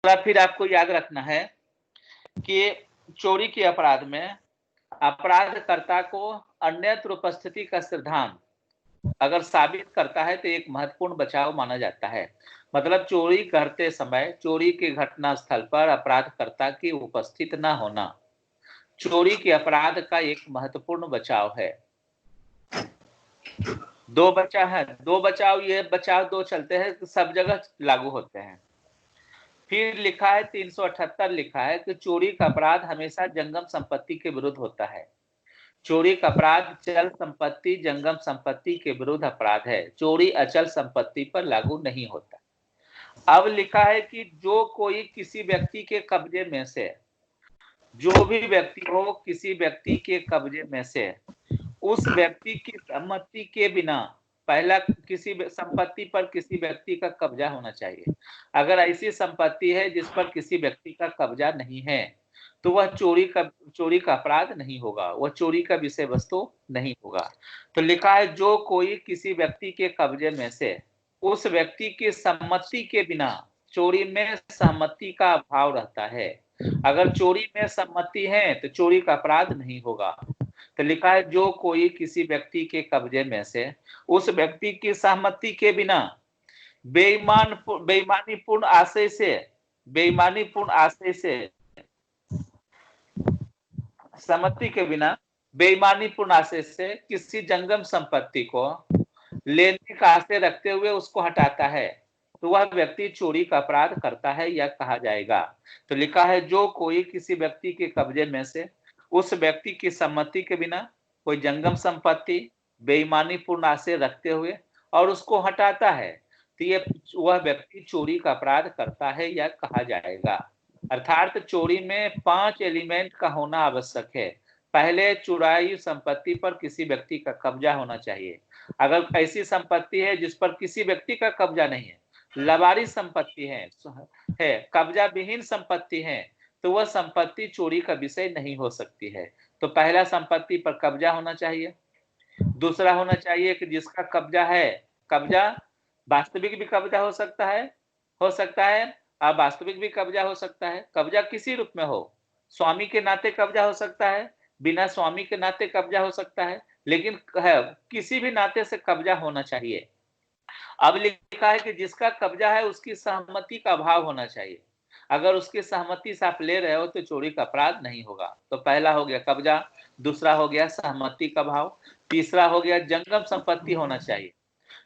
फिर आपको याद रखना है कि चोरी के अपराध में अपराधकर्ता को अन्यत्र उपस्थिति का सिद्धांत अगर साबित करता है तो एक महत्वपूर्ण बचाव माना जाता है। मतलब चोरी करते समय चोरी के घटना स्थल पर अपराधकर्ता की उपस्थित न होना चोरी के अपराध का एक महत्वपूर्ण बचाव है। दो बचाव, ये बचाव दो चलते हैं, सब जगह लागू होते हैं। फिर लिखा है 378 लिखा है कि चोरी का अपराध हमेशा जंगम संपत्ति के विरुद्ध होता है। चोरी का अपराध चल संपत्ति जंगम संपत्ति के विरुद्ध अपराध है। चोरी अचल संपत्ति पर लागू नहीं होता। अब लिखा है कि जो कोई किसी व्यक्ति के कब्जे में से, जो भी व्यक्ति हो किसी व्यक्ति के कब्जे में से उस व्यक्ति की सम्मति के बिना, पहला किसी संपत्ति पर किसी व्यक्ति का कब्जा होना चाहिए। अगर ऐसी संपत्ति है जिस पर किसी व्यक्ति का कब्जा नहीं है तो वह चोरी का अपराध नहीं होगा, वह चोरी का विषय वस्तु नहीं होगा। तो लिखा है जो कोई किसी व्यक्ति के कब्जे में से उस व्यक्ति की सम्मति के बिना, चोरी में सहमति का अभाव रहता है। अगर चोरी में सम्मति है तो चोरी का अपराध नहीं होगा। तो लिखा है जो कोई किसी व्यक्ति के कब्जे में से उस व्यक्ति की सहमति के बिना बेईमानीपूर्ण आशय से सहमति के बिना बेईमानीपूर्ण आशय से किसी जंगम संपत्ति को लेने का आशय रखते हुए उसको हटाता है तो वह व्यक्ति चोरी का अपराध करता है या कहा जाएगा। तो लिखा है जो कोई किसी व्यक्ति के कब्जे में से उस व्यक्ति की सम्मति के बिना कोई जंगम संपत्ति बेईमानीपूर्ण आशय रखते हुए और उसको हटाता है तो ये वह व्यक्ति चोरी का अपराध करता है या कहा जाएगा। अर्थात चोरी में 5 एलिमेंट का होना आवश्यक है। पहले, चुराई संपत्ति पर किसी व्यक्ति का कब्जा होना चाहिए। अगर ऐसी संपत्ति है जिस पर किसी व्यक्ति का कब्जा नहीं है, लबारी संपत्ति है, कब्जा विहीन संपत्ति है, तो वह संपत्ति चोरी का विषय नहीं हो सकती है। तो पहला, संपत्ति पर कब्जा होना चाहिए। दूसरा होना चाहिए कि जिसका कब्जा है, कब्जा वास्तविक भी कब्जा हो सकता है अवास्तविक भी कब्जा हो सकता है। कब्जा किसी रूप में हो, स्वामी के नाते कब्जा हो सकता है, बिना स्वामी के नाते कब्जा हो सकता है, लेकिन है किसी भी नाते से कब्जा होना चाहिए। अब लिखा है कि जिसका कब्जा है उसकी सहमति का अभाव होना चाहिए। अगर उसकी सहमति से आप ले रहे हो तो चोरी का अपराध नहीं होगा। तो पहला हो गया कब्जा, दूसरा हो गया सहमति का अभाव, तीसरा हो गया जंगम संपत्ति होना चाहिए,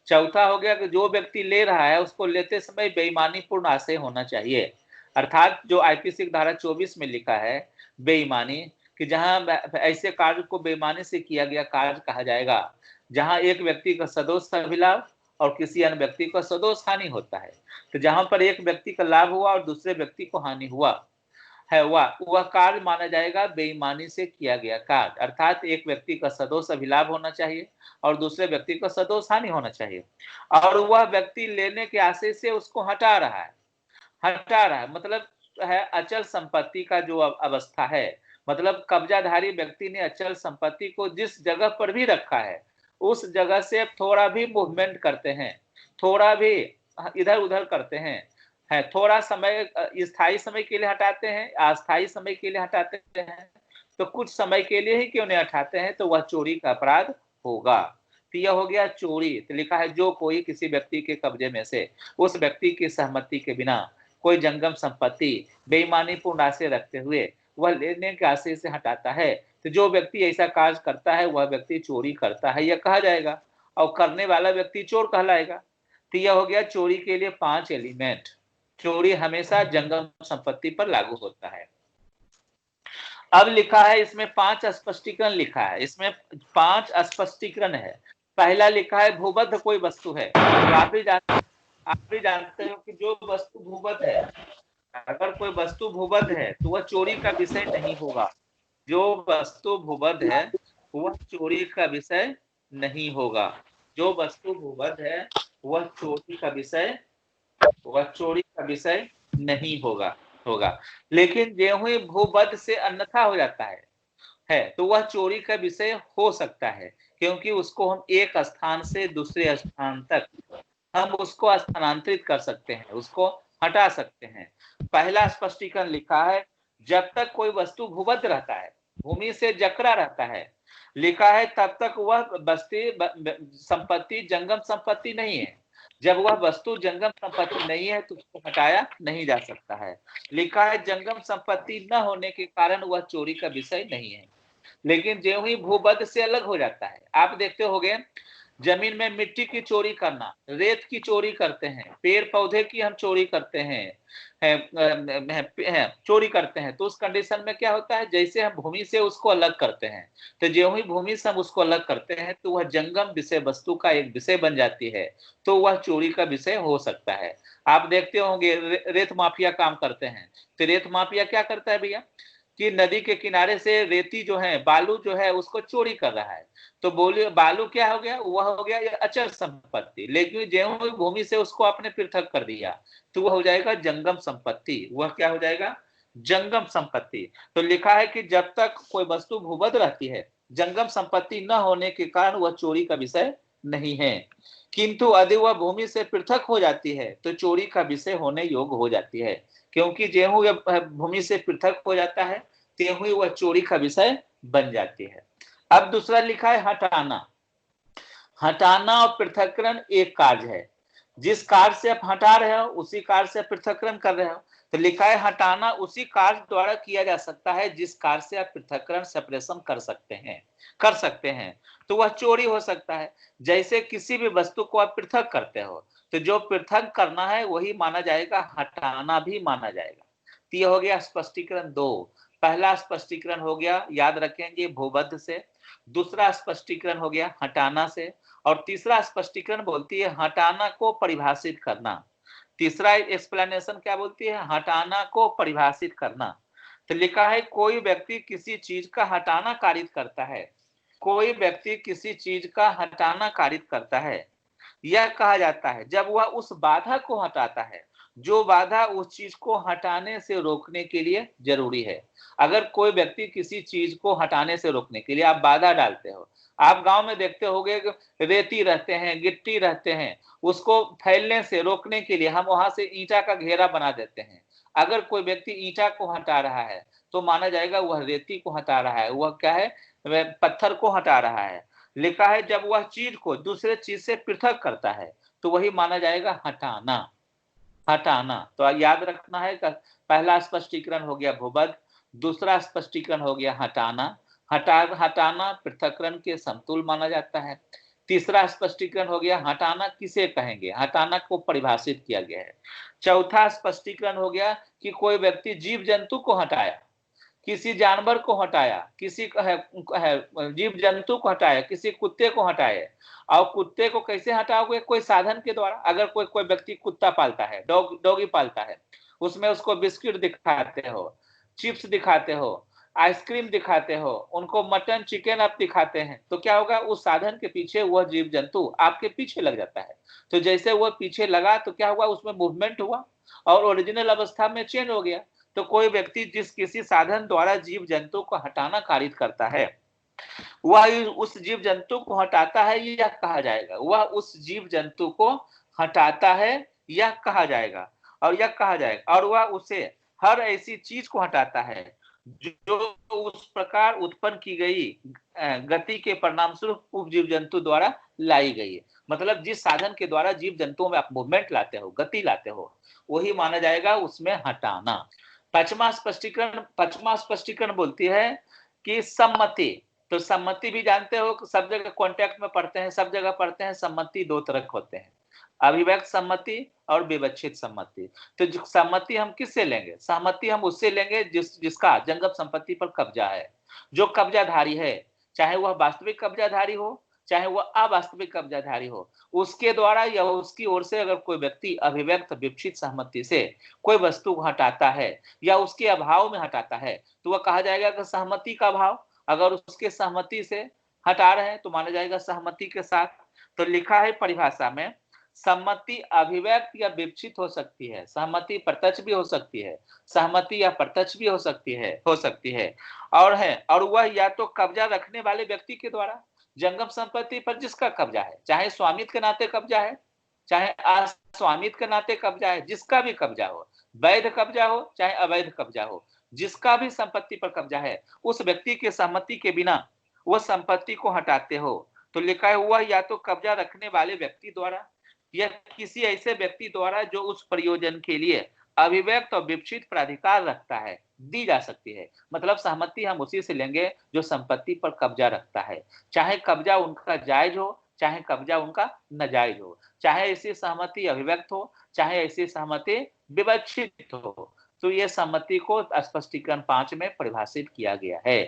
चौथा हो गया कि जो व्यक्ति ले रहा है उसको लेते समय बेईमानीपूर्ण आशय होना चाहिए। अर्थात जो आईपीसी की धारा 24 में लिखा है बेईमानी, कि जहां ऐसे कार्य को बेईमानी से किया गया कार्य कहा जाएगा जहां एक व्यक्ति का सदोष अभिलाभ और किसी अन्य व्यक्ति को सदोष हानि होता है। तो जहां पर एक व्यक्ति का लाभ हुआ और दूसरे व्यक्ति को हानि हुआ है वह कार्य माना जाएगा बेईमानी से किया गया कार्य। अर्थात एक व्यक्ति का सदोष अभिलाभ होना चाहिए और दूसरे व्यक्ति को सदोष हानि होना चाहिए, और वह व्यक्ति लेने के आशय से उसको हटा रहा है मतलब है अचल संपत्ति का जो अवस्था है। मतलब कब्जाधारी व्यक्ति ने अचल संपत्ति को जिस जगह पर भी रखा है उस जगह से थोड़ा भी मूवमेंट करते हैं, थोड़ा भी इधर उधर करते हैं, है थोड़ा समय स्थायी समय के लिए हटाते हैं, अस्थायी समय के लिए हटाते हैं, तो कुछ समय के लिए ही क्यों नहीं हटाते हैं तो वह चोरी का अपराध होगा। तो यह हो गया चोरी। तो लिखा है जो कोई किसी व्यक्ति के कब्जे में से उस व्यक्ति की सहमति के बिना कोई जंगम संपत्ति बेईमानीपूर्ण आशय रखते हुए वह लेने के आशय से हटाता है तो जो व्यक्ति ऐसा कार्य करता है वह व्यक्ति चोरी करता है यह कहा जाएगा, और करने वाला व्यक्ति चोर कहलाएगा। तो यह हो गया चोरी के लिए 5 एलिमेंट। चोरी हमेशा जंगम संपत्ति पर लागू होता है। अब लिखा है इसमें 5 स्पष्टीकरण लिखा है, इसमें 5 स्पष्टीकरण है। पहला लिखा है भूबद्ध कोई वस्तु है, तो आप भी जानते हो कि जो वस्तु भूबद्ध है, अगर कोई वस्तु भूबद्ध है तो वह चोरी का विषय नहीं होगा। जो वस्तु भूबद्ध है वह चोरी का विषय नहीं होगा। जो वस्तु भूबद्ध है वह चोरी का विषय नहीं होगा। लेकिन ज्यों ही भूबद्ध से अन्यथा हो जाता है तो वह चोरी का विषय हो सकता है, क्योंकि उसको हम एक स्थान से दूसरे स्थान तक हम उसको स्थानांतरित कर सकते हैं, उसको हटा सकते हैं। पहला स्पष्टीकरण लिखा है, जब तक कोई वस्तु भूबद्ध रहता है, भूमि से जकड़ा रहता है, लिखा है तब तक वह संपत्ति जंगम संपत्ति नहीं है। जब वह वस्तु जंगम संपत्ति नहीं है तो उसको हटाया नहीं जा सकता है। लिखा है जंगम संपत्ति न होने के कारण वह चोरी का विषय नहीं है। लेकिन जो ही भूबद्ध से अलग हो जाता है, आप देखते होंगे जमीन में मिट्टी की चोरी करना, रेत की चोरी करते हैं, पेड़ पौधे की हम चोरी करते हैं, चोरी करते हैं, तो उस कंडीशन में क्या होता है, जैसे हम भूमि से उसको अलग करते हैं, तो जो ही भूमि से हम उसको अलग करते हैं तो वह जंगम विषय वस्तु का एक विषय बन जाती है, तो वह चोरी का विषय हो सकता है। आप देखते होंगे रेत माफिया काम करते हैं, तो रेत माफिया क्या करता है भैया कि नदी के किनारे से रेती जो है, बालू जो है, उसको चोरी कर रहा है, तो बोलिए बालू क्या हो गया, वह हो गया अचल संपत्ति। लेकिन जो भूमि से उसको आपने पृथक कर दिया तो वह हो जाएगा जंगम संपत्ति। वह क्या हो जाएगा, जंगम संपत्ति। तो लिखा है कि जब तक कोई वस्तु भूबद्ध रहती है, जंगम संपत्ति न होने के कारण वह चोरी का विषय नहीं है, किंतु यदि वह भूमि से पृथक हो जाती है तो चोरी का विषय होने योग्य हो जाती है, क्योंकि जेहू भूमि से पृथक हो जाता है तेहू ही वह चोरी का विषय बन जाती है। अब दूसरा लिखा है हटाना। हटाना और पृथक्करण एक कार्य है, जिस कार्य से आप हटा रहे हो उसी कार्य से पृथक्करण कर रहे हो। तो लिखा है हटाना उसी कार्य द्वारा किया जा सकता है जिस कार्य से आप पृथक्करण सेपरेशन कर सकते हैं, तो वह चोरी हो सकता है। जैसे किसी भी वस्तु को आप पृथक करते हो तो जो पृथक करना है वही माना जाएगा, हटाना भी माना जाएगा। तो यह हो गया स्पष्टीकरण 2। पहला स्पष्टीकरण हो गया, याद रखेंगे, भूबद्ध से। दूसरा स्पष्टीकरण हो गया हटाना से, और तीसरा स्पष्टीकरण बोलती है हटाना को परिभाषित करना। तीसरा एक्सप्लेनेशन क्या बोलती है, हटाना को परिभाषित करना। तो लिखा है कोई व्यक्ति किसी चीज का हटाना कारित करता है, कोई व्यक्ति किसी चीज का हटाना कारित करता है, यह कहा जाता है जब वह उस बाधा को हटाता है जो बाधा उस चीज को हटाने से रोकने के लिए जरूरी है। अगर कोई व्यक्ति किसी चीज को हटाने से रोकने के लिए आप बाधा डालते हो, आप गांव में देखते होंगे रेती रहते हैं, गिट्टी रहते हैं, उसको फैलने से रोकने के लिए हम वहां से ईंटा का घेरा बना देते हैं। अगर कोई व्यक्ति ईंटा को हटा रहा है तो माना जाएगा वह रेती को हटा रहा है, वह क्या है, वह पत्थर को हटा रहा है। लिखा है जब वह चीज को दूसरे चीज से पृथक करता है तो वही माना जाएगा हटाना। हटाना तो याद रखना है, पहला स्पष्टीकरण हो गया भूबद्ध, दूसरा स्पष्टीकरण हो गया हटाना। हटाना पृथक्करण के समतुल माना जाता है। तीसरा स्पष्टीकरण हो गया हटाना किसे कहेंगे, हटाना को परिभाषित किया गया है। चौथा स्पष्टीकरण हो गया कि कोई व्यक्ति जीव जंतु को हटाया, किसी जानवर को हटाया, किसी जीव जंतु को हटाया, किसी कुत्ते को हटाए। और कुत्ते को कैसे हटाओगे, कोई साधन के द्वारा। अगर कोई व्यक्ति कुत्ता पालता है, डॉगी पालता है, उसमें उसको बिस्किट दिखाते हो, चिप्स दिखाते हो, आइसक्रीम दिखाते हो, उनको मटन चिकन आप दिखाते हैं, तो क्या होगा, उस साधन के पीछे वह जीव जंतु आपके पीछे लग जाता है। तो जैसे वह पीछे लगा तो क्या हुआ, उसमें मूवमेंट हुआ और ओरिजिनल अवस्था में चेंज हो गया। तो कोई व्यक्ति जिस किसी साधन द्वारा जीव जंतु को हटाना कारित करता है वह उस जीव जंतु को हटाता है, यह कहा जाएगा, वह उस जीव जंतु को हटाता है यह कहा जाएगा, और यह कहा जाएगा, और वह उसे हर ऐसी चीज को हटाता है जो उस प्रकार उत्पन्न की गई गति के परिणाम स्वरूप उप जीव जंतु द्वारा लाई गई है। मतलब जिस साधन के द्वारा जीव जंतुओं में आप मूवमेंट लाते हो, गति लाते हो, वही माना जाएगा उसमें हटाना। पांचवा स्पष्टीकरण बोलती है कि सम्मति। तो सम्मति भी जानते हो, सब जगह कॉन्टेक्ट में पढ़ते हैं, सब जगह पढ़ते हैं, सम्मति दो तरह के होते हैं, अभिव्यक्त सम्मति और विवक्षित सम्मति। तो सम्मति हम किससे लेंगे, सहमति हम उससे लेंगे जिसका जंगम संपत्ति पर कब्जा है, जो कब्जाधारी है, चाहे वह वास्तविक कब्जाधारी हो चाहे वह अवास्तविक कब्जाधारी हो, उसके द्वारा या उसकी ओर से अगर कोई व्यक्ति अभिव्यक्त विवक्षित सहमति से कोई वस्तु हटाता है या उसके अभाव में हटाता है तो वह कहा जाएगा कि सहमति का अभाव। अगर उसके सहमति से हटा रहे हैं तो माना जाएगा सहमति के साथ। तो लिखा है परिभाषा में, सम्मति अभिव्यक्त या विवक्षित हो सकती है, सहमति प्रत्यक्ष भी हो सकती है, सहमति या प्रत्यक्ष भी हो सकती है और वह या तो कब्जा रखने वाले व्यक्ति के द्वारा, जंगम संपत्ति पर जिसका कब्जा है, चाहे स्वामित्व के नाते कब्जा है चाहे अस्वामित्व के नाते कब्जा है, जिसका भी कब्जा हो, वैध कब्जा हो चाहे अवैध कब्जा हो, जिसका भी संपत्ति पर कब्जा है उस व्यक्ति के सहमति के बिना वह संपत्ति को हटाते हो तो लिखा हुआ या तो कब्जा रखने वाले व्यक्ति द्वारा या किसी ऐसे व्यक्ति द्वारा जो उस प्रयोजन के लिए अभिव्यक्त और विकसित प्राधिकार रखता है, दी जा सकती है। मतलब सहमति हम उसी से लेंगे जो संपत्ति पर कब्जा रखता है, चाहे कब्जा उनका जायज हो चाहे कब्जा उनका नाजायज हो, चाहे ऐसी सहमति अभिव्यक्त हो चाहे ऐसी सहमति विवक्षित हो। तो ये सहमति को स्पष्टीकरण 5 में परिभाषित किया गया है।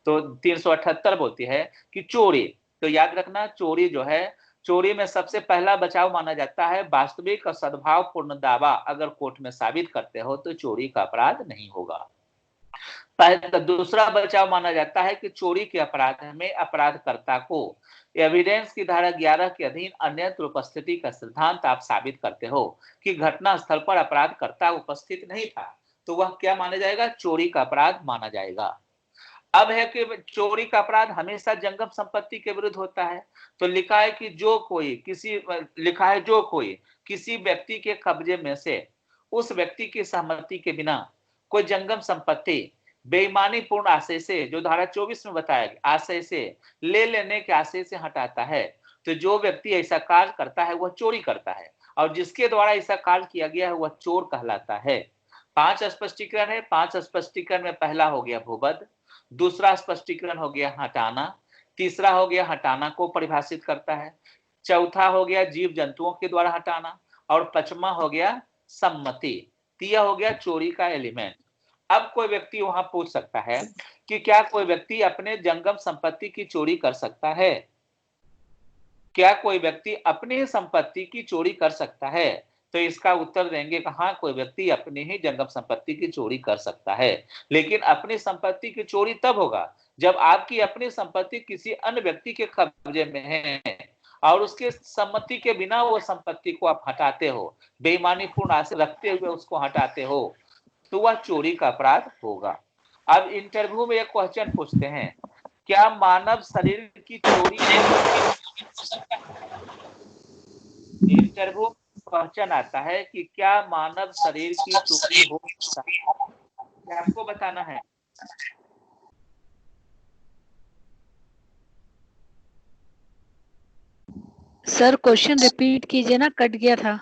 तो 378 बोलती है कि चोरी, तो याद रखना चोरी जो है, चोरी में सबसे पहला बचाव माना जाता है वास्तविक और सद्भाव पूर्ण दावा अगर कोर्ट में साबित करते हो तो चोरी का अपराध नहीं होगा। दूसरा बचाव माना जाता है कि चोरी के अपराध में अपराधकर्ता को एविडेंस की धारा 11 के अधीन अन्यत्र उपस्थिति का सिद्धांत आप साबित करते हो कि घटना स्थल पर अपराधकर्ता उपस्थित नहीं था, तो वह क्या माना जाएगा? चोरी का अपराध माना जाएगा। अब है कि चोरी का अपराध हमेशा जंगम संपत्ति के विरुद्ध होता है, तो लिखा है कि जो कोई किसी व्यक्ति के कब्जे में से उस व्यक्ति की सहमति के बिना कोई जंगम संपत्ति बेईमानी पूर्ण आशय से, जो धारा 24 में बताया गया, आशय से ले लेने के आशय से हटाता है, तो जो व्यक्ति ऐसा कार्य करता है वह चोरी करता है और जिसके द्वारा ऐसा कार्य किया गया है वह चोर कहलाता है। 5 स्पष्टीकरण है। 5 स्पष्टीकरण में पहला हो गया भूबद, दूसरा स्पष्टीकरण हो गया हटाना, तीसरा हो गया हटाना को परिभाषित करता है, चौथा हो गया जीव जंतुओं के द्वारा हटाना और पांचवा हो गया सम्मति। यह हो गया चोरी का एलिमेंट। अब कोई व्यक्ति वहां पूछ सकता है कि क्या कोई व्यक्ति अपने जंगम संपत्ति की चोरी कर सकता है? क्या कोई व्यक्ति अपनी संपत्ति की चोरी कर सकता है? तो इसका उत्तर देंगे कि हाँ, कोई व्यक्ति अपनी ही जंगम संपत्ति की चोरी कर सकता है, लेकिन अपनी संपत्ति की चोरी तब होगा जब आपकी अपनी संपत्ति किसी अन्य व्यक्ति के कब्जे में है और उसके सम्मति के बिना वो संपत्ति को आप हटाते हो, बेईमानी पूर्ण आशय रखते हुए उसको हटाते हो, तो वह चोरी का अपराध होगा। अब इंटरव्यू में एक क्वेश्चन पूछते हैं, क्या मानव शरीर की चोरी हो सकती है? इंटरव्यू क्वेश्चन आता है कि क्या मानव शरीर की चोरी हो सकता है? क्या आपको बताना है? सर क्वेश्चन रिपीट कीजिए ना, कट गया था।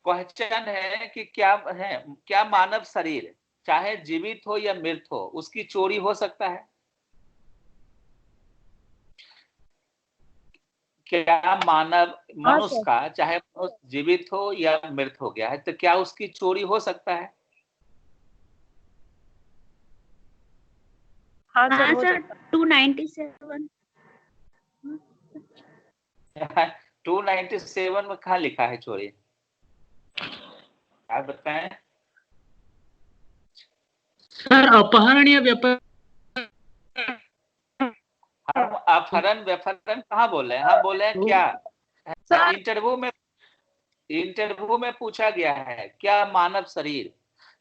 क्वेश्चन है कि क्या मानव शरीर चाहे जीवित हो या मृत हो उसकी चोरी हो सकता है? क्या मनुष्य का चाहे मनुष्य जीवित हो या मृत हो गया है तो क्या उसकी चोरी हो सकता है? हाँ सर 297 297 में कहाँ लिखा है चोरी? आप बताएं। सर अपहरण या व्यापार, हम अपहरण व्यपहरण कहाँ बोले हैं? हम बोले हैं क्या इंटरव्यू में पूछा गया है क्या मानव शरीर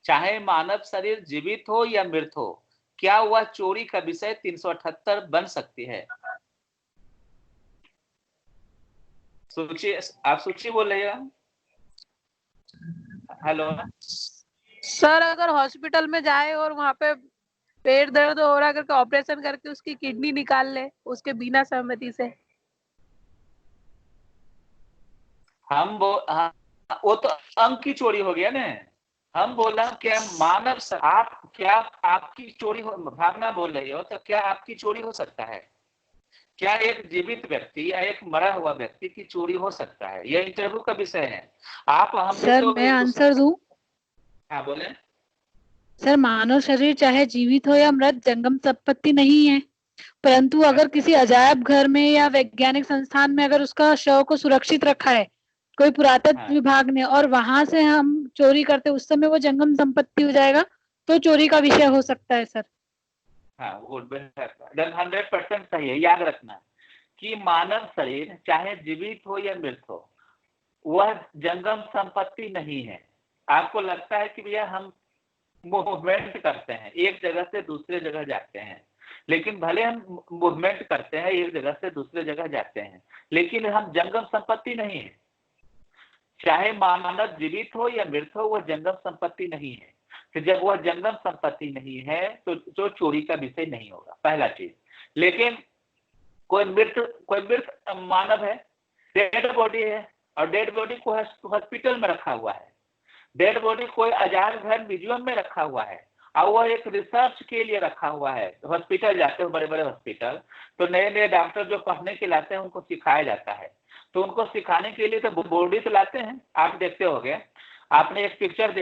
चाहे मानव शरीर जीवित हो या मृत हो क्या वह चोरी का विषय 378 बन सकती है? सूची, आप सूची बोल रहे हो? हेलो सर, अगर हॉस्पिटल में जाए और वहाँ पे पेट दर्द हो रहा है करके ऑपरेशन करके उसकी किडनी निकाल ले उसके बिना सहमति से, वो तो अंग की चोरी हो गया ना। हम बोला क्या मानव क्या आपकी चोरी हो, भावना बोल रही हो, तो क्या आपकी चोरी हो सकता है? क्या एक जीवित व्यक्ति या एक मरा हुआ व्यक्ति की चोरी हो सकता है? यह इंटरव्यू का विषय है। आप हम सर मैं आंसर दूं? हाँ बोले। सर मानव शरीर चाहे जीवित हो या मृत जंगम संपत्ति नहीं है, परंतु अगर किसी अजायब घर में या वैज्ञानिक संस्थान में अगर उसका शव को सुरक्षित रखा है कोई पुरातत्व विभाग ने और वहां से हम चोरी करते उस समय वो जंगम संपत्ति हो जाएगा, तो चोरी का विषय हो सकता है सर। हाँ, वो 100% सही है। याद रखना कि मानव शरीर चाहे जीवित हो या मृत हो वह जंगम संपत्ति नहीं है। आपको लगता है कि भैया हम मूवमेंट करते हैं, एक जगह से दूसरे जगह जाते हैं, लेकिन भले हम मूवमेंट करते हैं एक जगह से दूसरे जगह जाते हैं, लेकिन हम जंगम संपत्ति नहीं है। चाहे मानव जीवित हो या मृत हो, वह जंगम संपत्ति नहीं है। तो जब वह जंगम संपत्ति नहीं है तो जो चोरी का विषय नहीं होगा, पहला चीज। लेकिन कोई मृत मानव है, डेड बॉडी है, और डेड बॉडी को हॉस्पिटल में रखा हुआ है, डेड बॉडी कोई आजाद घर म्यूजियम में रखा हुआ है, और वह एक रिसर्च के लिए रखा हुआ है। तो हॉस्पिटल जाते हो, बड़े बड़े हॉस्पिटल, तो नए नए डॉक्टर जो पढ़ने के लाते हैं उनको सिखाया जाता है। तो उनको सिखाने के लिए तो बॉडी तो लाते हैं। आप देखते होंगे, आपने एक पिक्चर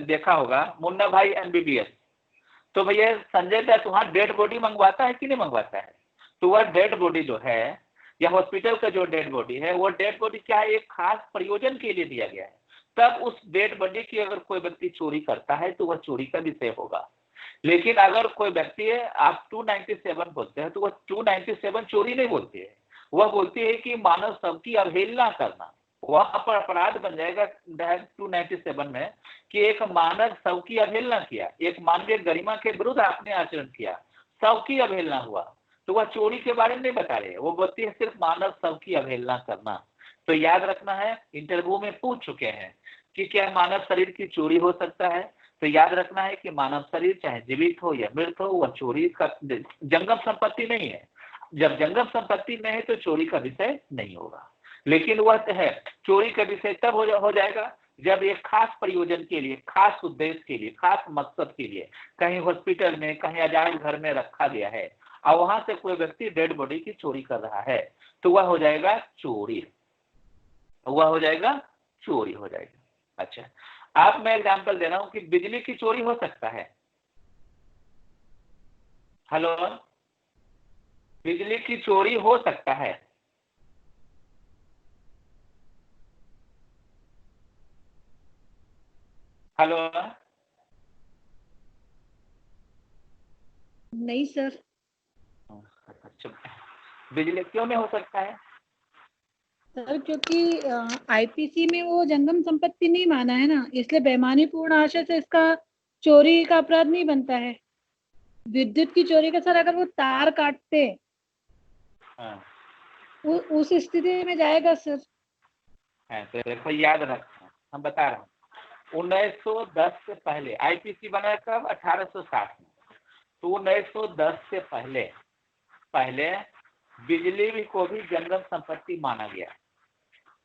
देखा होगा, मुन्ना भाई MBBS। तो भैया संजय दत्त वहाँ डेड बॉडी मंगवाता है कि नहीं मंगवाता है? तो वह डेड बॉडी जो है, या हॉस्पिटल का जो डेड बॉडी है, वो डेड बॉडी क्या है, एक खास प्रयोजन के लिए दिया गया है। तब उस डेड बॉडी की अगर कोई व्यक्ति चोरी करता है तो वह चोरी का विषय होगा। लेकिन अगर कोई व्यक्ति है, आप 297 बोलते हैं, तो वह 297 चोरी नहीं बोलती है, वह बोलती है कि मानव सब की अवहेलना करना। वह पर अपराध बन जाएगा 297 में कि एक मानव सब की अवहेलना किया, एक मानवीय गरिमा के विरुद्ध आपने आचरण किया, सब की अवहेलना हुआ। तो वह चोरी के बारे में नहीं बता रहे, वो बोलती है सिर्फ मानव सब की अवहेलना करना। तो याद रखना है, इंटरव्यू में पूछ चुके हैं कि क्या मानव शरीर की चोरी हो सकता है। तो याद रखना है कि मानव शरीर चाहे जीवित हो या मृत हो, वह चोरी का जंगम संपत्ति नहीं है। जब जंगम संपत्ति नहीं है तो चोरी का विषय नहीं होगा। लेकिन वह है, चोरी का विषय तब हो जाएगा जब एक खास प्रयोजन के लिए, खास उद्देश्य के लिए, खास मकसद के लिए कहीं हॉस्पिटल में, कहीं अजायब घर में रखा गया है और वहां से कोई व्यक्ति डेड बॉडी की चोरी कर रहा है, तो वह हो जाएगा चोरी, वह हो जाएगा चोरी हो जाएगा। अच्छा, आप मैं एग्जांपल दे रहा हूं कि बिजली की चोरी हो सकता है। हेलो, बिजली की चोरी हो सकता है। हेलो, नहीं सर। अच्छा, बिजली क्यों नहीं हो सकता है? सर क्योंकि आईपीसी में वो जंगम संपत्ति नहीं माना है ना, इसलिए बेईमानीपूर्ण आशय से इसका चोरी का अपराध नहीं बनता है। विद्युत की चोरी का सर अगर वो तार काटते, हाँ, उस स्थिति में जाएगा सर। तो देखो याद रखना, हम बता रहे हैं 1910 से पहले आईपीसी बना कब? 1860 में। तो 1910 से पहले बिजली को भी जंगम संपत्ति माना गया।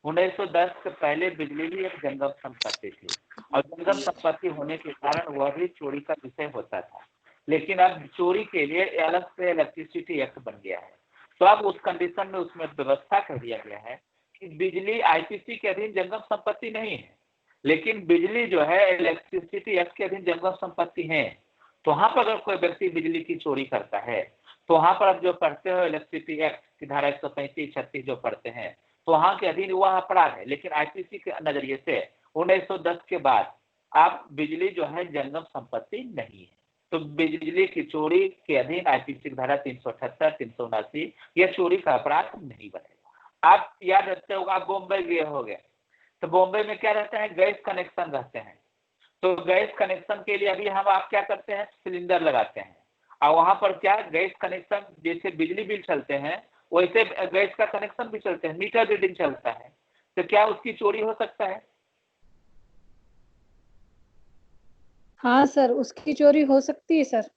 1910 से पहले बिजली भी एक जंगम संपत्ति थी, और जंगम संपत्ति होने के कारण वह भी चोरी का विषय होता था। लेकिन अब चोरी के लिए अलग से इलेक्ट्रिसिटी एक्ट बन गया है। तो अब उस कंडीशन में उसमें व्यवस्था कर दिया गया है कि बिजली आईपीसी के अधीन जंगम संपत्ति नहीं है, लेकिन बिजली जो है इलेक्ट्रिसिटी एक्ट के अधीन जंगम संपत्ति है। तो वहां पर अगर कोई व्यक्ति बिजली की चोरी करता है, तो वहां पर अब जो पढ़ते हो इलेक्ट्रिसिटी एक्ट की धारा 135, 36 जो पढ़ते हैं, तो वहां के अधीन वह अपराध है। लेकिन आईपीसी के नजरिए से 1910 के बाद आप बिजली जो है जंगम संपत्ति नहीं है। तो बिजली की चोरी के अधीन आईपीसी की धारा 378, 379 यह चोरी का अपराध नहीं बनेगा। आप याद रखते होगा, आप बॉम्बे गए होंगे, तो बॉम्बे में क्या रहता है, गैस कनेक्शन रहते हैं। तो गैस कनेक्शन के लिए अभी हम आप क्या करते हैं, सिलेंडर लगाते हैं, और वहां पर क्या गैस कनेक्शन जैसे बिजली बिल चलते हैं वैसे गैस का कनेक्शन भी चलते हैं, मीटर रीडिंग चलता है। तो क्या उसकी चोरी हो सकता है? हाँ सर, उसकी चोरी हो सकती है सर।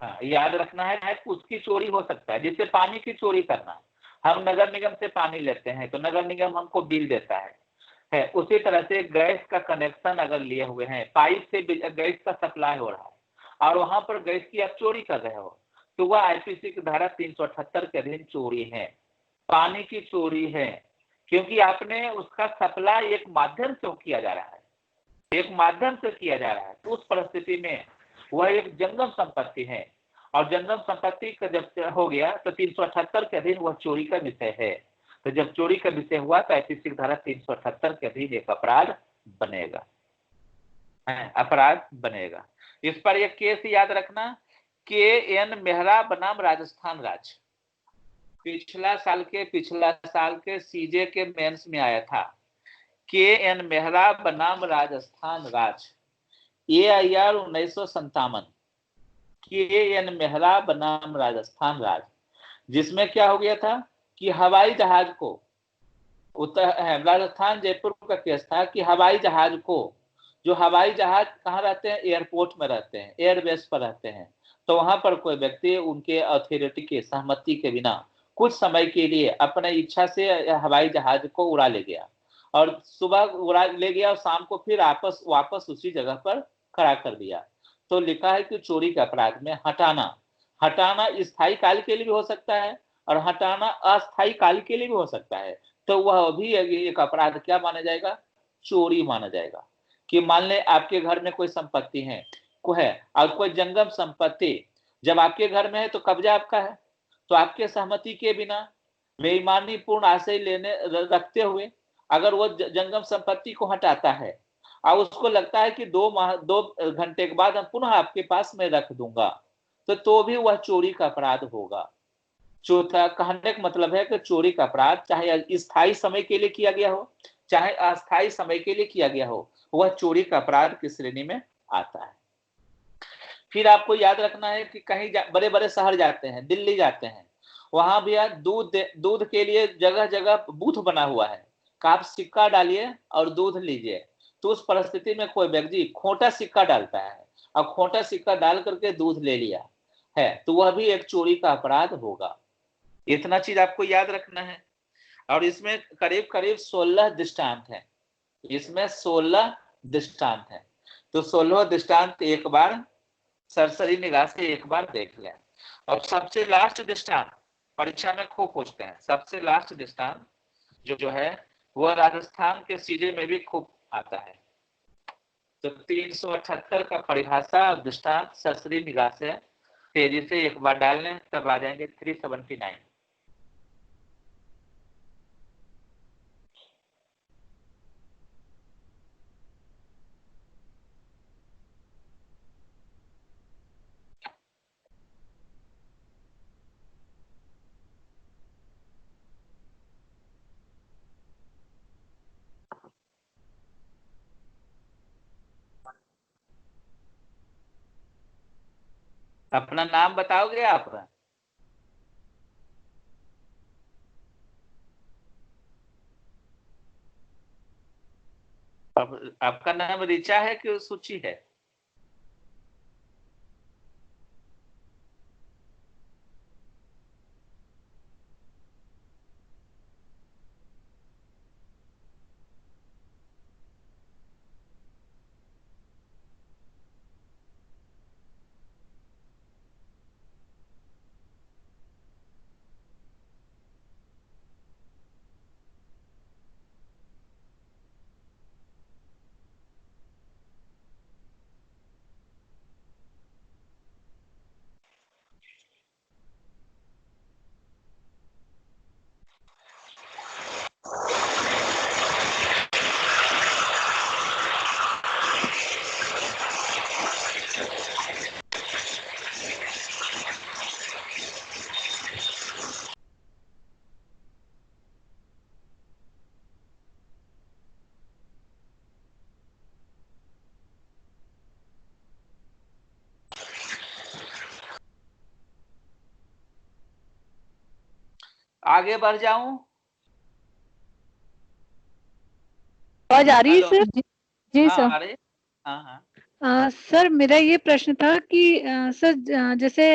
हाँ, याद रखना है उसकी चोरी हो सकता है। जैसे पानी की चोरी करना, हम नगर निगम से पानी लेते हैं तो नगर निगम हमको बिल देता है। उसी तरह से गैस का कनेक्शन अगर लिए हुए हैं, पाइप से गैस का सप्लाई हो रहा है और वहां पर गैस की आप चोरी कर रहे हो, तो वह आईपीसी की धारा 378 के अधीन चोरी है, पानी की चोरी है। क्योंकि आपने उसका सप्लाई एक माध्यम से किया जा रहा है, एक माध्यम से किया जा रहा है, तो उस परिस्थिति में वह एक जंगम संपत्ति है। और जंगम संपत्ति का जब हो गया तो 378 के अधीन वह चोरी का विषय है। तो जब चोरी का विषय हुआ तो आईपीसी की धारा 378 के अधीन एक अपराध बनेगा, अपराध बनेगा। इस पर एक केस याद रखना, के.एन. मेहरा बनाम राजस्थान राज्य, पिछला साल के सीजे के मेंस में आया था। के.एन. मेहरा बनाम राजस्थान राज्य, AIR 1957, के.एन. मेहरा बनाम राजस्थान राज्य, जिसमें क्या हो गया था कि हवाई जहाज को राजस्थान जयपुर का केस था कि हवाई जहाज को, जो हवाई जहाज कहाँ रहते हैं, एयरपोर्ट में रहते हैं, एयरबेस पर रहते हैं, तो वहां पर कोई व्यक्ति उनके अथॉरिटी के सहमति के बिना कुछ समय के लिए अपने इच्छा से हवाई जहाज को उड़ा ले गया, और सुबह उड़ा ले गया और शाम को फिर वापस उसी जगह पर खड़ा कर दिया। तो लिखा है कि चोरी के अपराध में हटाना स्थायी काल के लिए भी हो सकता है और हटाना अस्थायी काल के लिए भी हो सकता है। तो वह भी एक अपराध क्या माना जाएगा, चोरी माना जाएगा। कि मान ले आपके घर में कोई संपत्ति है और कोई जंगम संपत्ति जब आपके घर में है तो कब्जा आपका है, तो आपके सहमति के बिना बेईमानी पूर्ण आशय लेने रखते हुए अगर वो जंगम संपत्ति को हटाता है और उसको लगता है कि 2 घंटे के बाद हम पुनः आपके पास में रख दूंगा, तो भी वह चोरी का अपराध होगा। चौथा कहने का मतलब है कि चोरी का अपराध चाहे स्थायी समय के लिए किया गया हो चाहे अस्थायी समय के लिए किया गया हो, वह चोरी का अपराध की श्रेणी में आता है। फिर आपको याद रखना है कि कहीं बड़े बड़े शहर जाते हैं, दिल्ली जाते हैं, वहां भी दूध के लिए जगह जगह बूथ बना हुआ है, आप सिक्का डालिए और दूध लीजिए। तो उस परिस्थिति में कोई व्यक्ति खोटा सिक्का डालता है और खोटा सिक्का डाल करके दूध ले लिया है, तो वह भी एक चोरी का अपराध होगा। इतना चीज आपको याद रखना है। और इसमें करीब करीब 16 दृष्टांत हैं, इसमें 16 दृष्टांत हैं। तो 16 दृष्टांत एक बार सरसरी निगाह से एक बार देख लें। और सबसे लास्ट दृष्टांत परीक्षा में खूब पूछते हैं, सबसे लास्ट दृष्टांत जो है वह राजस्थान के सीजे में भी खूब आता है। तो 378 का परिभाषा दृष्टांत सरसरी निगाह से तेजी से एक बार डाल लें, तब आ जाएंगे 379। अपना नाम बताओगे आप? आपका नाम ऋचा है कि सूची है? आगे बढ़ जाऊं? आवाज आ रही है सर? जी हाँ, सर। हाँ। सर मेरा ये प्रश्न था कि सर जैसे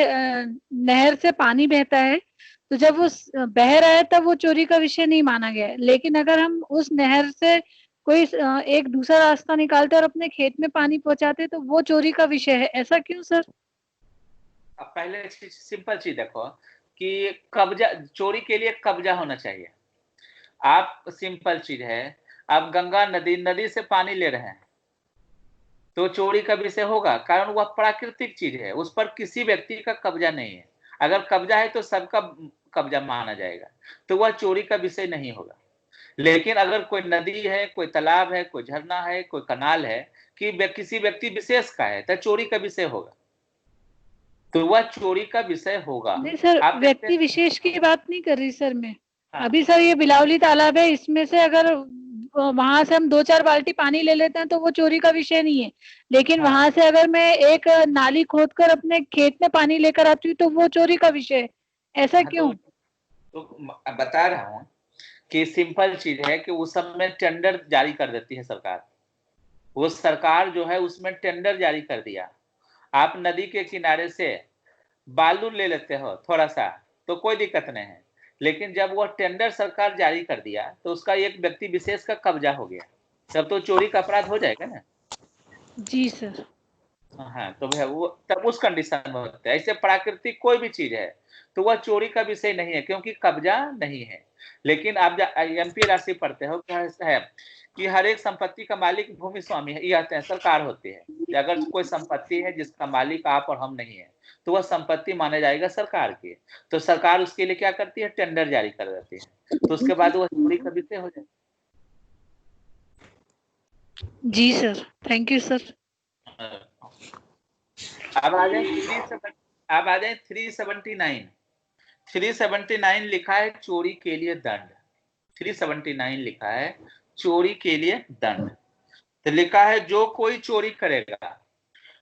नहर से पानी बहता है तो जब वो बह रहा है तब वो चोरी का विषय नहीं माना गया है, लेकिन अगर हम उस नहर से कोई एक दूसरा रास्ता निकालते और अपने खेत में पानी पहुंचाते तो वो चोरी का विषय है, ऐसा क्यों सर? अब पहले सिंपल चीज देखो कि कब्जा, चोरी के लिए कब्जा होना चाहिए। आप सिंपल चीज है, आप गंगा नदी से पानी ले रहे हैं तो चोरी का विषय होगा, कारण वह प्राकृतिक चीज है, उस पर किसी व्यक्ति का कब्जा नहीं है। अगर कब्जा है तो सबका कब्जा माना जाएगा, तो वह चोरी का विषय नहीं होगा। लेकिन अगर कोई नदी है, कोई तालाब है, कोई झरना है, कोई कनाल है कि किसी व्यक्ति विशेष का है, तो चोरी का विषय होगा, तो वह चोरी का विषय होगा। नहीं सर, व्यक्ति विशेष की बात नहीं कर रही सर मैं। अभी सर ये बिलावली तालाब है, इसमें से अगर वहां से हम 2-4 बाल्टी पानी ले लेते हैं तो वो चोरी का विषय नहीं है, लेकिन वहां से अगर मैं एक नाली खोदकर अपने खेत में पानी लेकर आती हूँ तो वो चोरी का विषय है, ऐसा क्यों? तो बता रहा हूँ कि सिंपल चीज है कि उस समय टेंडर जारी कर देती है सरकार। वो सरकार जो है उसमें टेंडर जारी कर दिया, आप नदी के किनारे से बालू ले लेते हो थोड़ा सा तो कोई दिक्कत नहीं है, लेकिन जब वो टेंडर सरकार जारी कर दिया तो उसका एक व्यक्ति विशेष का कब्जा हो गया, तब तो चोरी का अपराध हो जाएगा ना। जी सर। हाँ, तो भैया वो तब उस कंडीशन में होता है। ऐसे प्राकृतिक कोई भी चीज है तो वह चोरी का विषय नहीं है, क्योंकि कब्जा नहीं है। लेकिन आप एमपी राशि पढ़ते हो क्या है कि हर एक संपत्ति का मालिक भूमि स्वामी है, यह सरकार होती है। अगर कोई संपत्ति है जिसका मालिक आप और हम नहीं है तो वह संपत्ति माने जाएगा सरकार की। तो सरकार उसके लिए क्या करती है, टेंडर जारी कर देती है, तो उसके बाद वह चोरी का विषय हो जाए। जी सर, थैंक यू सर। अब आ जाए 379। 379 लिखा है चोरी के लिए दंड। 379 लिखा है चोरी के लिए दंड। तो लिखा है जो कोई चोरी करेगा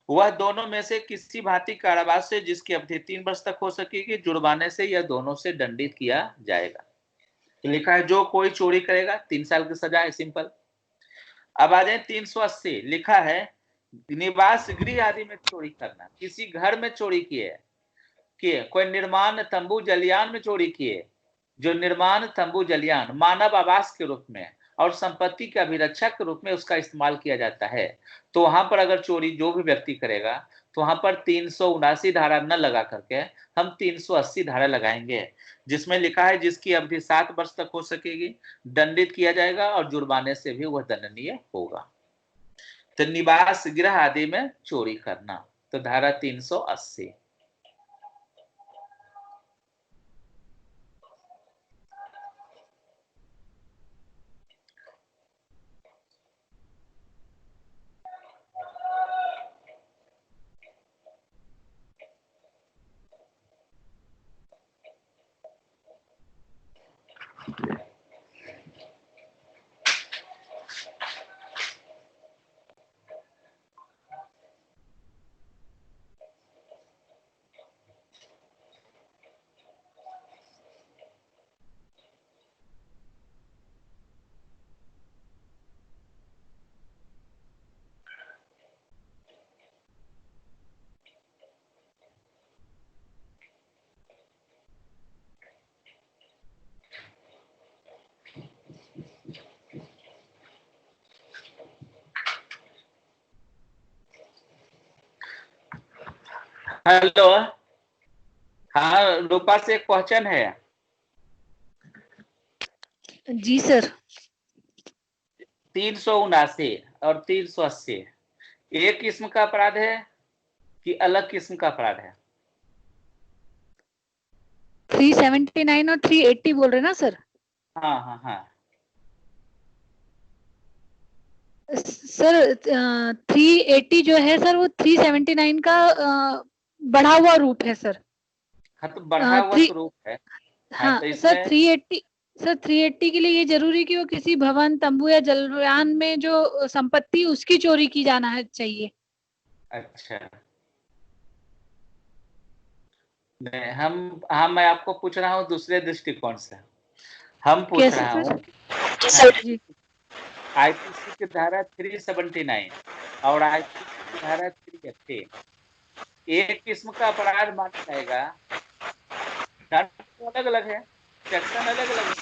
वह दोनों में से किसी भांति कारावास से जिसकी अवधि 3 वर्ष तक हो सकेगी, जुर्माने से या दोनों से दंडित किया जाएगा। तो लिखा है जो कोई चोरी करेगा 3 साल की सजा है, सिंपल। अब आ जाए 380। लिखा है निवास गृह आदि में चोरी करना, किसी घर में चोरी किए कोई निर्माण तंबू जलियान में चोरी किए, जो निर्माण तंबू जलियान मानव आवास के रूप में और संपत्ति के अभिरक्षा के रूप में उसका इस्तेमाल किया जाता है, तो वहां पर अगर चोरी जो भी व्यक्ति करेगा तो वहां पर 379 धारा न लगा करके हम 380 धारा लगाएंगे, जिसमें लिखा है जिसकी अवधि 7 वर्ष तक हो सकेगी, दंडित किया जाएगा और जुर्माने से भी वह दंडनीय होगा। तो निवास गृह आदि में चोरी करना, तो धारा 380। हेलो, हाँ रूपा से एक क्वेश्चन है। जी सर। 379 और 380 एक किस्म का अपराध है कि अलग किस्म का अपराध है? 379 और 380 बोल रहे ना सर? हाँ हाँ हाँ। सर 380 जो है सर वो 379 का बढ़ा हुआ रूप है सर। हाँ तो बढ़ा हुआ स्वरूप है। हाँ हाँ तो सर इसमें 380 के लिए ये जरूरी कि वो किसी भवन तंबू या जलयान में जो संपत्ति उसकी चोरी की जाना है चाहिए। अच्छा नहीं, हम मैं आपको पूछ रहा हूँ दूसरे दृष्टिकोण से। हम पूछ कैसे रहा सर? हूँ जी आईपीसी की धारा 379 और आईपीसी की धारा 380 एक किस्म का अपराध माना जाएगा, दंड तो अलग अलग है, सेक्शन अलग अलग है।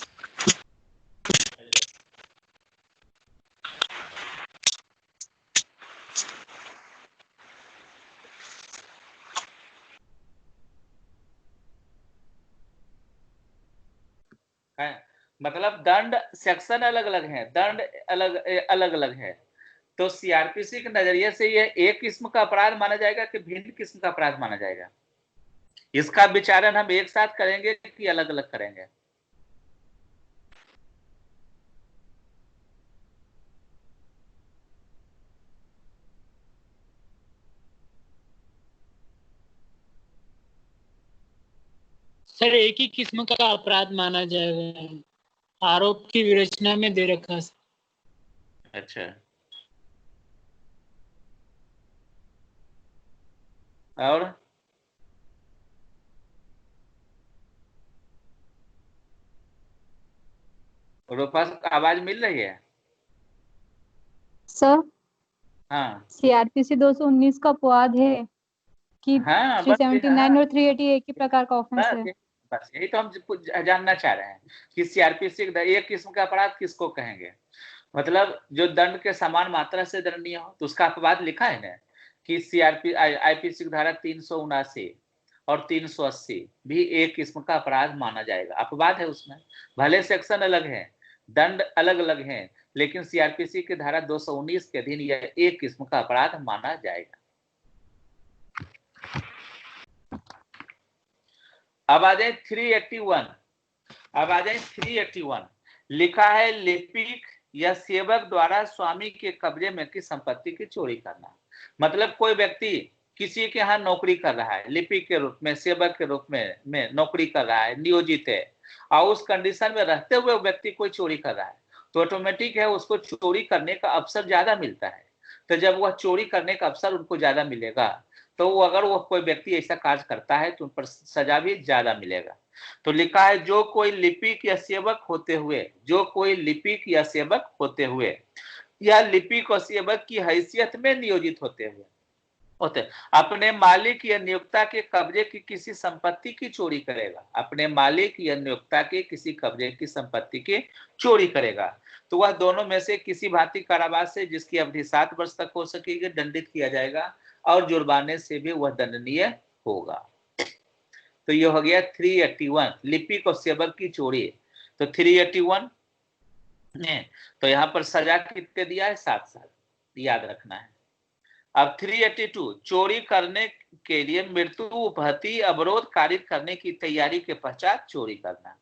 है मतलब दंड सेक्शन अलग अलग है, दंड अलग अलग अलग है। तो सीआरपीसी के नजरिए से यह एक किस्म का अपराध माना जाएगा कि भिन्न किस्म का अपराध माना जाएगा? इसका विचारण हम एक साथ करेंगे कि अलग अलग करेंगे? सर एक ही किस्म का अपराध माना जाएगा, आरोप की विरचना में दे रखा है। अच्छा और रूपा, आवाज मिल रही है? सर हाँ सीआरपीसी 219 का अपवाद है कि हाँ, बस 379 और 380 एक ही प्रकार का ऑफेंस है। बस यही तो हम जानना चाह रहे हैं कि सीआरपीसी एक किस्म का अपराध किसको कहेंगे। मतलब जो दंड के समान मात्रा से दंडनीय हो, तो उसका अपवाद लिखा है ना कि सीआरपी आईपीसी की धारा 379 और 380 भी एक किस्म का अपराध माना जाएगा। अपवाद है उसमें, भले सेक्शन अलग है, दंड अलग अलग है, लेकिन सीआरपीसी की धारा 219 के अधीन यह एक किस्म का अपराध माना जाएगा। अब आ जाए 381। अब आ जाए 381। लिखा है लिपिक या सेवक द्वारा स्वामी के कब्जे में की संपत्ति की चोरी करना। मतलब कोई व्यक्ति किसी के यहाँ नौकरी कर रहा है, लिपिक के रूप में, सेवक के रूप में नौकरी कर रहा है, नियोजित है, और उस कंडीशन में रहते हुए व्यक्ति कोई चोरी कर रहा है, तो ऑटोमेटिक है उसको चोरी करने का अवसर ज्यादा मिलता है। तो जब वह चोरी करने का अवसर उनको ज्यादा मिलेगा, तो वो अगर वो कोई व्यक्ति ऐसा कार्य करता है तो उन पर सजा भी ज्यादा मिलेगा। तो लिखा है जो कोई लिपिक या सेवक होते हुए, जो कोई लिपिक या सेवक होते हुए या लिपिक और सेवक की हैसियत में नियोजित होते अपने मालिक या नियोक्ता के कब्जे की किसी संपत्ति की चोरी करेगा, अपने मालिक या नियोक्ता के किसी कब्जे की संपत्ति की चोरी करेगा, तो वह दोनों में से किसी भांति कारावास से जिसकी अवधि 7 वर्ष तक हो सकेगी दंडित किया जाएगा, और जुर्माने से भी वह दंडनीय होगा। तो ये हो गया 381, लिपिक और सेवक की चोरी। तो 381 ने तो यहाँ पर सजा कितने दिया है? 7 साल, याद रखना है। अब 382, चोरी करने के लिए मृत्यु, उपहति, अवरोध कारित करने की तैयारी के पश्चात चोरी करना।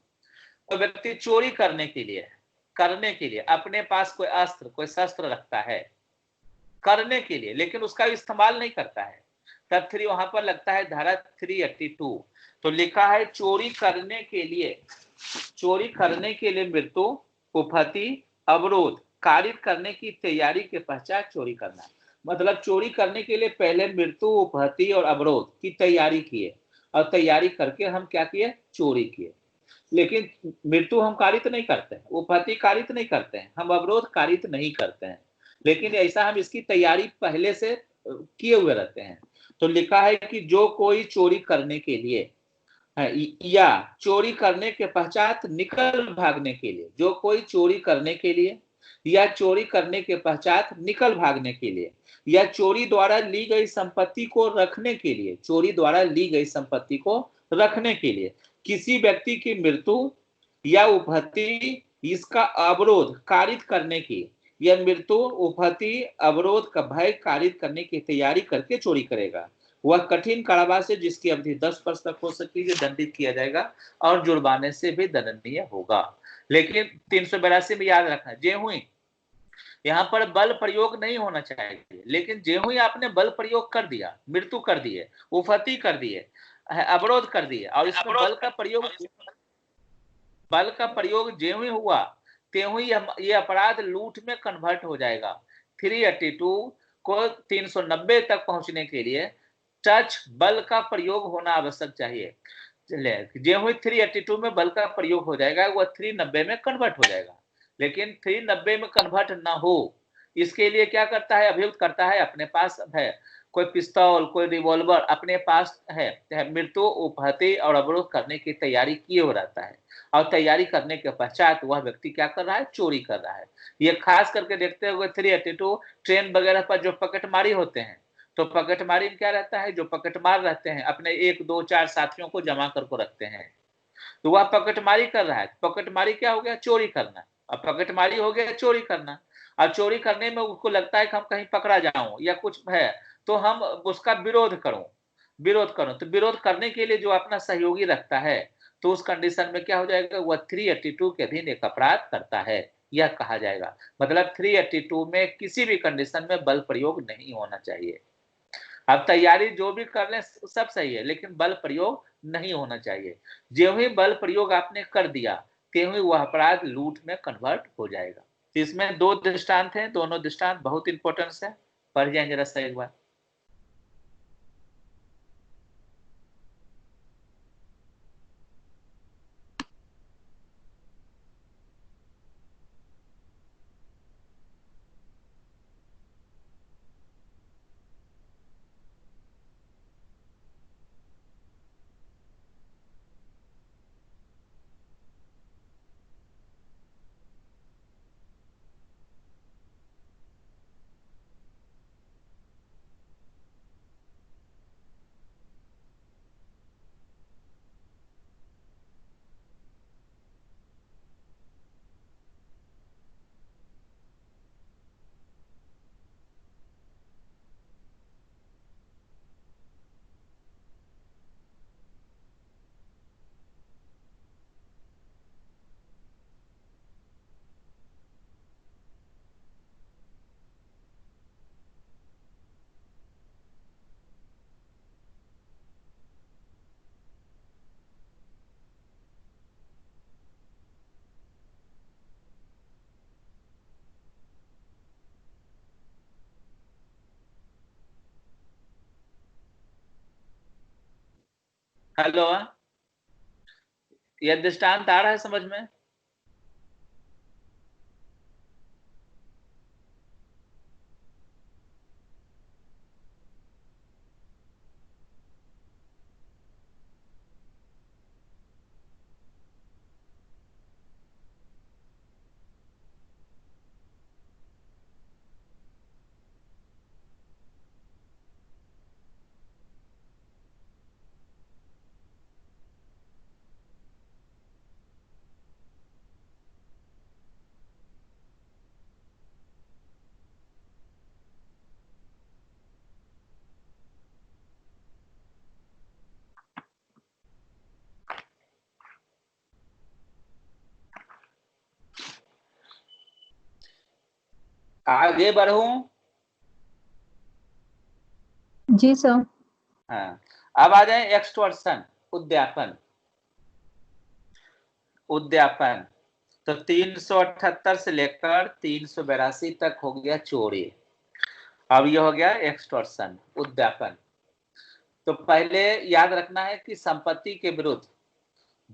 तो व्यक्ति चोरी करने के लिए अपने पास कोई अस्त्र, कोई शस्त्र रखता है करने के लिए, लेकिन उसका इस्तेमाल नहीं करता है, तब वहां पर लगता है धारा 382। तो लिखा है चोरी करने के लिए मृत्यु, उपहति, अवरोध कारित करने की तैयारी के पश्चात चोरी करना। मतलब चोरी करने के लिए पहले मृत्यु, उपहति और अवरोध की तैयारी किए, और तैयारी करके हम क्या किए? चोरी किए। लेकिन मृत्यु हम कारित नहीं करते हैं, उपहति कारित नहीं करते हैं, हम अवरोध कारित नहीं करते हैं, लेकिन ऐसा हम इसकी तैयारी पहले से किए हुए रहते हैं। तो लिखा है कि जो कोई चोरी करने के लिए या चोरी करने के पश्चात निकल भागने के लिए, जो कोई चोरी करने के लिए या चोरी करने के पश्चात निकल भागने के लिए, या चोरी द्वारा ली गई संपत्ति को रखने के लिए, चोरी द्वारा ली गई संपत्ति को रखने के लिए किसी व्यक्ति की मृत्यु या उपहति, इसका अवरोध कारित करने की, या मृत्यु, उपहति, अवरोध का भय कारित करने की तैयारी करके चोरी करेगा, वह कठिन कारावास से जिसकी अवधि 10 वर्ष तक हो सकती है दंडित किया जाएगा, और जुर्माने से भी दंडनीय होगा। लेकिन 382 में याद रखना, जे हुई यहाँ पर बल प्रयोग नहीं होना चाहिए, लेकिन जे हुई आपने बल प्रयोग कर दिया, मृत्यु कर दिए, उपहति कर दिए, अवरोध कर दिए, और इसमें बल का प्रयोग जे हुई हुआ, त्यों ही ये अपराध लूट में कन्वर्ट हो जाएगा। 382 को 390 तक पहुंचने के लिए टच बल का प्रयोग होना आवश्यक चाहिए। जे हुई 382 में बल का प्रयोग हो जाएगा, वह 390 में कन्वर्ट हो जाएगा। लेकिन 390 में कन्वर्ट ना हो, इसके लिए क्या करता है? अभियुक्त करता है अपने पास है कोई पिस्तौल, कोई रिवॉल्वर अपने पास है, मृत्यु, उपहति और अवरोध करने की तैयारी किए हो रहता है, और तैयारी करने के पश्चात वह व्यक्ति क्या कर रहा है? चोरी कर रहा है। ये खास करके देखते हुए 382 ट्रेन वगैरह पर जो पकड़मारी होते हैं, तो पकड़मारी में क्या रहता है? जो पकड़मार रहते हैं अपने 1, 2, 4 साथियों को जमा करके रखते हैं, तो वह पकड़मारी कर रहा है। पकड़मारी क्या हो गया? चोरी करना। अब पकड़मारी हो गया चोरी करना, और चोरी करने में उसको लगता है कि हम कहीं पकड़ा जाऊं या कुछ है, तो हम उसका विरोध करूं। तो विरोध करने के लिए जो अपना सहयोगी रखता है, तो उस कंडीशन में क्या हो जाएगा? वह 382 के अधीन एक अपराध करता है, यह कहा जाएगा। मतलब 382 में किसी भी कंडीशन में बल प्रयोग नहीं होना चाहिए। अब तैयारी जो भी कर ले सब सही है, लेकिन बल प्रयोग नहीं होना चाहिए। जो ही बल प्रयोग आपने कर दिया, त्यों ही वह अपराध लूट में कन्वर्ट हो जाएगा। तो इसमें 2 दृष्टांत हैं, दोनों दृष्टांत बहुत इंपॉर्टेंट है, पढ़ जाए जरा सा एक बार। हेलो, यह दृष्टांत आ रहा है समझ में? आगे बढ़ूं? जी सर। हाँ, अब आ जाए एक्सटॉर्शन, उद्यापन। उद्यापन तो 378 से लेकर 382 तक हो गया चोरी। अब ये हो गया एक्सटॉर्शन, उद्यापन। तो पहले याद रखना है कि संपत्ति के विरुद्ध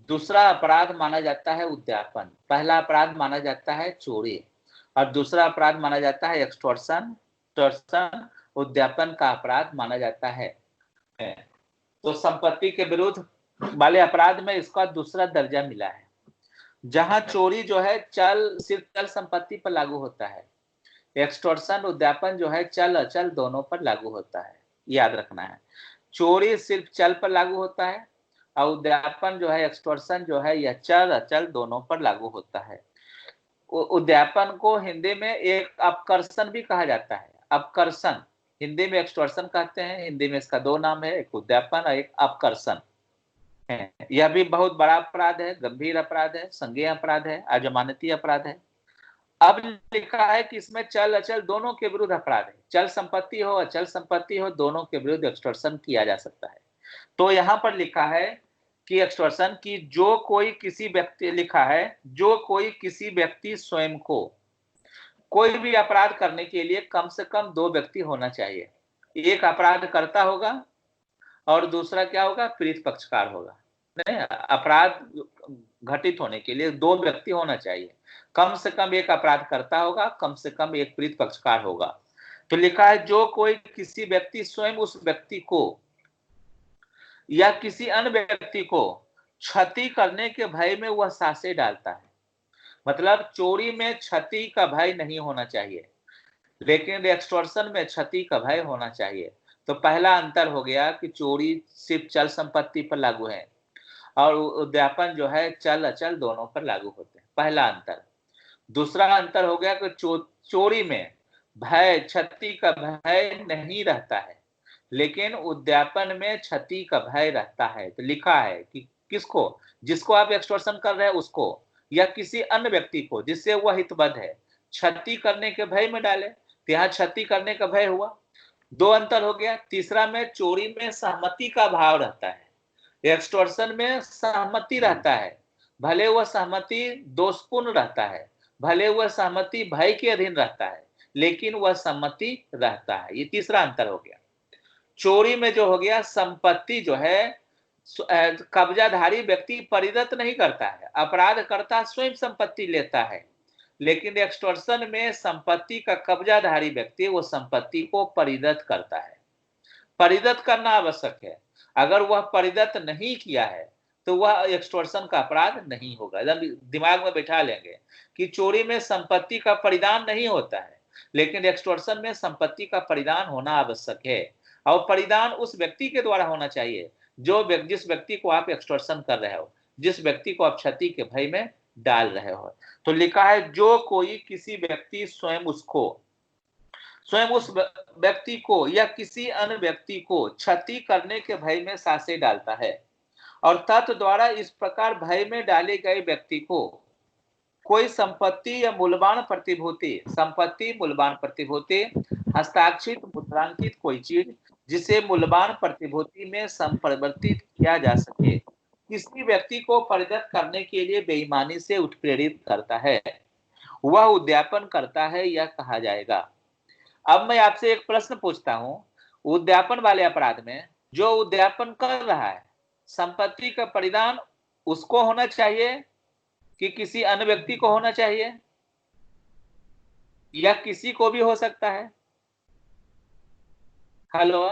दूसरा अपराध माना जाता है उद्यापन। पहला अपराध माना जाता है चोरी और दूसरा अपराध माना जाता है एक्सटॉर्शन। टॉर्शन उद्यापन का अपराध माना जाता है। तो संपत्ति के विरुद्ध वाले अपराध में इसका दूसरा दर्जा मिला है। जहां चोरी जो है सिर्फ चल संपत्ति पर लागू होता है, एक्सटॉर्शन उद्यापन जो है चल अचल दोनों पर लागू होता है। याद रखना है, चोरी सिर्फ चल पर लागू होता है और उद्यापन जो है, एक्सटॉर्शन जो है, यह चल अचल दोनों पर लागू होता है। उद्यापन को हिंदी में एक अपकर्षण भी कहा जाता है। अपकर्षण हिंदी में एक्सटॉर्शन कहते हैं। हिंदी में इसका दो नाम है, एक उद्यापन और एक अपकर्षण है। यह भी बहुत बड़ा अपराध है, गंभीर अपराध है, संज्ञेय अपराध है, अजमानती अपराध है। अब लिखा है कि इसमें चल अचल दोनों के विरुद्ध अपराध है। चल संपत्ति हो अचल संपत्ति हो, दोनों के विरुद्ध एक्सटॉर्शन किया जा सकता है। तो यहां पर लिखा है कि एक्सटॉर्शन की जो कोई किसी व्यक्ति, लिखा है जो कोई किसी व्यक्ति स्वयं को कोई भी अपराध करने के लिए कम से कम दो व्यक्ति होना चाहिए। एक अपराध करता होगा और दूसरा क्या होगा, पीड़ित पक्षकार होगा। नहीं, अपराध घटित होने के लिए दो व्यक्ति होना चाहिए। कम से कम एक अपराध करता होगा, कम से कम एक पीड़ित पक्षकार होगा। तो लिखा है जो कोई किसी व्यक्ति स्वयं उस व्यक्ति को या किसी अन्य व्यक्ति को क्षति करने के भय में वह सासे डालता है। मतलब चोरी में क्षति का भय नहीं होना चाहिए, लेकिन एक्सटॉर्शन में क्षति का भय होना चाहिए। तो पहला अंतर हो गया कि चोरी सिर्फ चल संपत्ति पर लागू है और उद्यापन जो है चल अचल दोनों पर लागू होते हैं। पहला अंतर। दूसरा अंतर हो गया कि चोरी में भय, क्षति का भय नहीं रहता है, लेकिन उद्यापन में क्षति का भय रहता है। तो लिखा है कि किसको, जिसको आप एक्सटॉर्शन कर रहे हैं उसको, या किसी अन्य व्यक्ति को जिससे वह हितबद्ध है, क्षति करने के भय में डाले। तो यहाँ क्षति करने का भय हुआ, दो अंतर हो गया। तीसरा में चोरी में सहमति का भाव रहता है, एक्सटॉर्शन में सहमति रहता है। भले वह सहमति दोषपूर्ण रहता है, भले वह सहमति भय के अधीन रहता है, लेकिन वह सहमति रहता है। ये तीसरा अंतर हो गया। चोरी में जो हो गया, संपत्ति जो है कब्जाधारी व्यक्ति परिदत्त नहीं करता है, अपराधकर्ता स्वयं संपत्ति लेता है। लेकिन एक्सटॉर्शन में संपत्ति का कब्जाधारी व्यक्ति वो संपत्ति को परिदत्त करता है। परिदत्त करना आवश्यक है। अगर वह परिदत्त नहीं किया है तो वह एक्सटॉर्शन का अपराध नहीं होगा। एकदम दिमाग में बैठा लेंगे कि चोरी में संपत्ति का परिदान नहीं होता है, लेकिन एक्सटॉर्शन में संपत्ति का परिदान होना आवश्यक है। और परिदान उस व्यक्ति के द्वारा होना चाहिए जिस व्यक्ति को आप एक्सटॉर्शन कर रहे हो, जिस व्यक्ति को आप क्षति के भय में डाल रहे हो। तो लिखा है जो कोई किसी व्यक्ति स्वयं उस व्यक्ति को या किसी अन्य व्यक्ति को क्षति करने के भय में सासे डालता है और तत्व द्वारा इस प्रकार भय में डाले गए व्यक्ति को कोई संपत्ति या मूल्यवान प्रतिभूति हस्ताक्षरित मुद्रांकित कोई चीज जिसे मूल्यवान प्रतिभूति में संपरिवर्तित किया जा सके, किसी व्यक्ति को परिदत्त करने के लिए बेईमानी से उत्प्रेरित करता है, वह उद्यापन करता है, यह कहा जाएगा। अब मैं आपसे एक प्रश्न पूछता हूं, उद्यापन वाले अपराध में जो उद्यापन कर रहा है संपत्ति का परिधान उसको होना चाहिए कि किसी अन्य व्यक्ति को होना चाहिए, या किसी को भी हो सकता है? Hello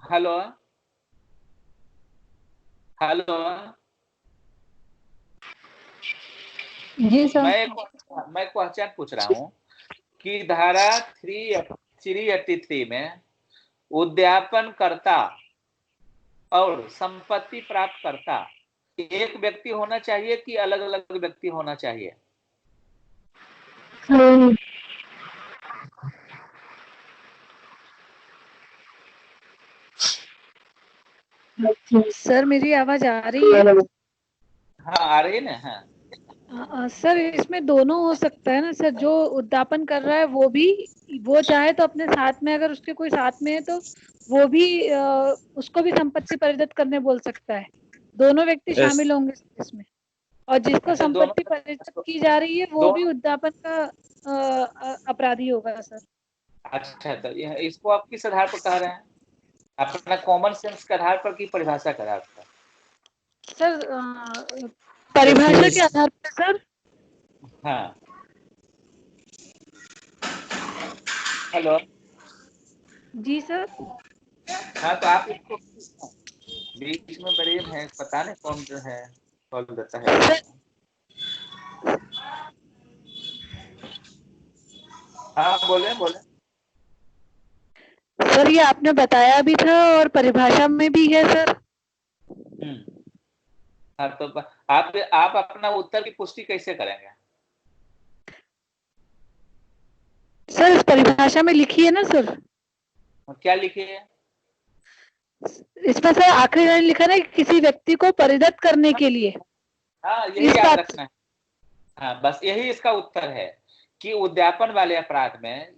hello hello. जी सर। मैं क्वेश्चन पूछ रहा हूँ कि धारा 383 में उद्यापन करता और संपत्ति प्राप्त करता एक व्यक्ति होना चाहिए कि अलग अलग व्यक्ति होना चाहिए? सर मेरी आवाज आ रही है? हाँ आ रही है ना। हाँ सर इसमें दोनों हो सकता है ना सर, जो उद्यापन कर रहा है वो चाहे तो अपने साथ में, अगर उसके कोई साथ में है तो वो भी उसको भी संपत्ति परिदत्त करने बोल सकता है। दोनों व्यक्ति शामिल होंगे इसमें, और जिसको अच्छा, संपत्ति परिदत्त की जा रही है वो भी उद्यापन का अपराधी होगा सर। अच्छा, तो इसको आप किस आधार पर कह रहे हैं? अपना कॉमन सेंस के आधार पर की परिभाषा के आधार पर? सर परिभाषा के आधार पर सर। हाँ हेलो। जी सर। हाँ तो आप इसको बीच में बड़े हैं, पता नहीं कौन जो है कॉल देता है। हाँ बोले बोले। सर ये आपने बताया भी था और परिभाषा में भी है सर। हाँ तो आप अपना उत्तर की पुष्टि कैसे करेंगे? सर इस परिभाषा में लिखी है ना सर। क्या लिखी है? इसमें सर आखिरी लाइन लिखा है कि किसी व्यक्ति को परिदत्त करने के लिए। हाँ यही याद रखना है। हाँ बस यही इसका उत्तर है कि उद्यापन वाले अपराध में